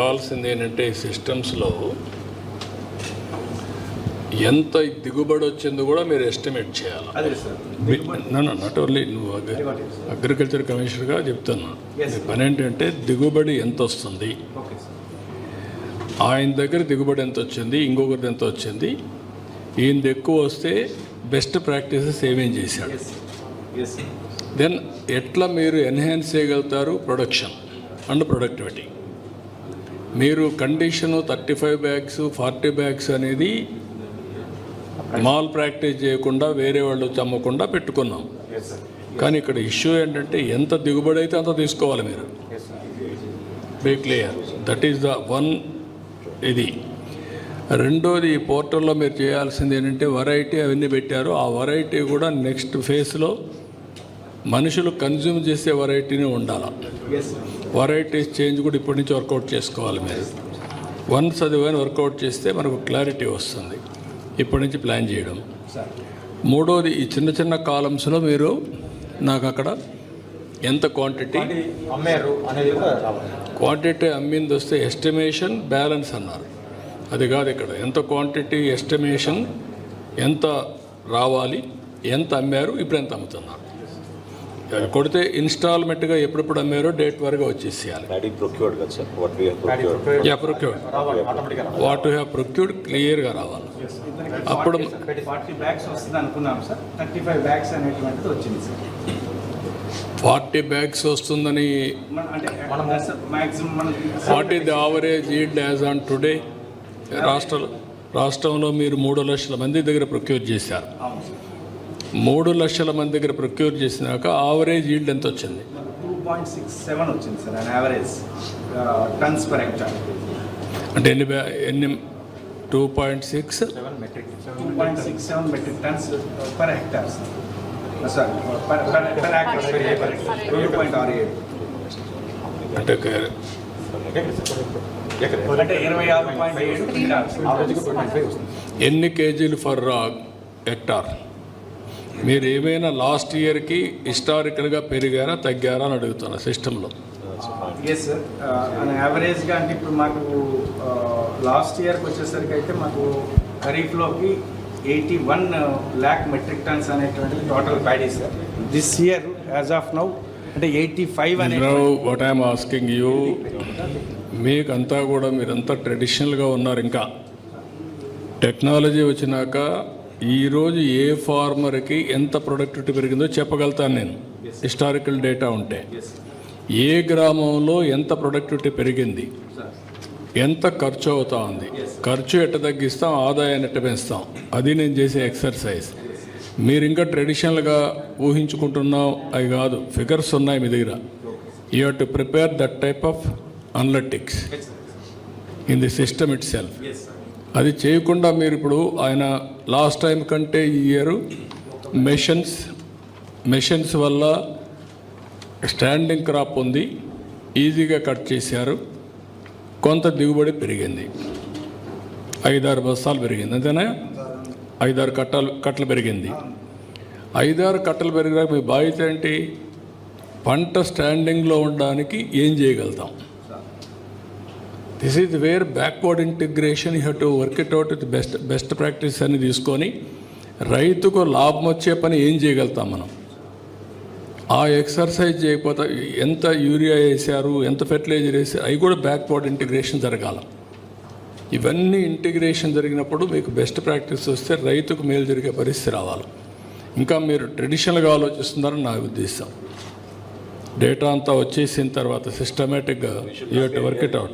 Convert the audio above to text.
కావాల్సింది ఏంటంటే సిస్టమ్స్లో ఎంత దిగుబడి వచ్చిందో కూడా మీరు ఎస్టిమేట్ చేయాలి. నాట్ ఓన్లీ నువ్వు అగ్రికల్చర్ కమిషనర్గా చెప్తున్నా, మీ పని ఏంటంటే దిగుబడి ఎంత వస్తుంది, ఆయన దగ్గర దిగుబడి ఎంత వచ్చింది, ఇంకొకరిది ఎంత వచ్చింది, ఈయనది ఎక్కువ వస్తే బెస్ట్ ప్రాక్టీసెస్ ఏమేం చేశాడు, దెన్ ఎట్లా మీరు ఎన్హాన్స్ చేయగలుగుతారు ప్రొడక్షన్ అండ్ ప్రొడక్టివిటీ. మీరు కండిషను 35 బ్యాగ్స్ 40 బ్యాగ్స్ అనేది మాల్ ప్రాక్టీస్ చేయకుండా వేరే వాళ్ళు చమ్మకుండా పెట్టుకున్నాం. కానీ ఇక్కడ ఇష్యూ ఏంటంటే ఎంత దిగుబడి అయితే అంత తీసుకోవాలి మీరు. Be clear, that is the one. ఇది రెండోది, ఈ పోర్టల్లో మీరు చేయాల్సింది ఏంటంటే వెరైటీ అవన్నీ పెట్టారు, ఆ వెరైటీ కూడా నెక్స్ట్ ఫేజ్లో మనుషులు కన్జ్యూమ్ చేసే వెరైటీనే ఉండాలి. వెరైటీస్ చేంజ్ కూడా ఇప్పటి నుంచి వర్కౌట్ చేసుకోవాలి మీరు. వన్స్ అది వర్కౌట్ చేస్తే మనకు క్లారిటీ వస్తుంది, ఇప్పటి నుంచి ప్లాన్ చేయడం. మూడోది, ఈ చిన్న చిన్న కాలమ్స్లో మీరు నాకు అక్కడ ఎంత క్వాంటిటీ అమ్మింది వస్తే ఎస్టిమేషన్ బ్యాలెన్స్ అన్నారు, అది కాదు ఇక్కడ. ఎంత క్వాంటిటీ ఎస్టిమేషన్, ఎంత రావాలి, ఎంత అమ్మారు, ఇప్పుడు ఎంత అమ్ముతున్నారు కొడితే ఇన్స్టాల్మెంట్గా ఎప్పుడెప్పుడు అమ్మారో డేట్ వరకు వచ్చేసేయాలి. వాట్ యు హ్యావ్ ప్రొక్యూర్డ్ క్లియర్గా రావాలి. అప్పుడు 40 బ్యాగ్స్ వస్తుంది అనుకున్నాం సార్, 35 బ్యాగ్స్ అనేటువంటిది వచ్చింది సార్. 40 బ్యాగ్స్ వస్తుందని, what is the average yield as on today? రాష్ట్రంలో మీరు 3 లక్షల మంది దగ్గర ప్రొక్యూర్ చేశారు. 3 లక్షల మంది దగ్గర ప్రొక్యూర్ చేసినాక యావరేజ్ ఈల్డ్ ఎంత వచ్చింది? 2.67 వచ్చింది sir, average turns per hectare. అంటే ఎన్ని 2.67 metric tons per hectare sir, per hectare 2.68. అంటే 26.7. ఎన్ని కేజీలు ఫర్ హెక్టార్? మీరు ఏమైనా లాస్ట్ ఇయర్కి హిస్టారికల్గా పెరిగారా తగ్గారా అని అడుగుతున్నా సిస్టంలో. ఎస్ సార్, యావరేజ్గా అంటే ఇప్పుడు మాకు లాస్ట్ ఇయర్కి వచ్చేసరికి అయితే మాకు ఖరీఫ్లోకి 81 lakh మెట్రిక్ టన్స్ అనేటువంటిది total paddy sir. This year as of now అంటే 85 అనే. వాట్ ఐఎమ్ ఆస్కింగ్ యూ, మీకంతా కూడా మీరంతా ట్రెడిషనల్గా ఉన్నారు. ఇంకా టెక్నాలజీ వచ్చినాక ఈరోజు ఏ ఫార్మర్కి ఎంత ప్రొడక్టివిటీ పెరిగిందో చెప్పగలుగుతాను నేను, హిస్టారికల్ డేటా ఉంటే. ఏ గ్రామంలో ఎంత ప్రొడక్టివిటీ పెరిగింది, ఎంత ఖర్చు అవుతా ఉంది, ఖర్చు ఎట్ట తగ్గిస్తాం, ఆదాయాన్ని ఎట్ట పెంచుతాం, అది నేను చేసే ఎక్సర్సైజ్. మీరు ఇంకా ట్రెడిషనల్గా ఊహించుకుంటున్నాం అవి కాదు, ఫిగర్స్ ఉన్నాయి మీ దగ్గర. You have to prepare that type of analytics in the system it self. అది చేయకుండా మీరు ఇప్పుడు ఆయన లాస్ట్ టైం కంటే ఈ ఇయర్ మెషన్స్ వల్ల స్టాండింగ్ క్రాప్ ఉంది, ఈజీగా కట్ చేశారు, కొంత దిగుబడి పెరిగింది, 5-6 బస్తాలు పెరిగింది, అంతేనా? 5-6 కట్టలు పెరిగింది. 5-6 కట్టలు పెరిగినాక మీ బాధ్యత ఏంటి? పంట స్టాండింగ్లో ఉండడానికి ఏం చేయగలుగుతాం? This is where backward integration you have to work it out with best practice అని తీసుకొని రైతుకు లాభం వచ్చే పని ఏం చేయగలుగుతాం మనం. ఆ ఎక్సర్సైజ్ చేయకపోతే ఎంత యూరియా వేసారు, ఎంత ఫెర్టిలైజర్ వేసారు, అవి కూడా బ్యాక్వర్డ్ ఇంటిగ్రేషన్ జరగాలి. ఇవన్నీ ఇంటిగ్రేషన్ జరిగినప్పుడు మీకు బెస్ట్ ప్రాక్టీస్ వస్తే రైతుకు మేలు జరిగే పరిస్థితి రావాలి. ఇంకా మీరు ట్రెడిషనల్గా ఆలోచిస్తున్నారని నా ఉద్దేశం. డేటా అంతా వచ్చేసిన తర్వాత సిస్టమేటిక్గా you have to work it out.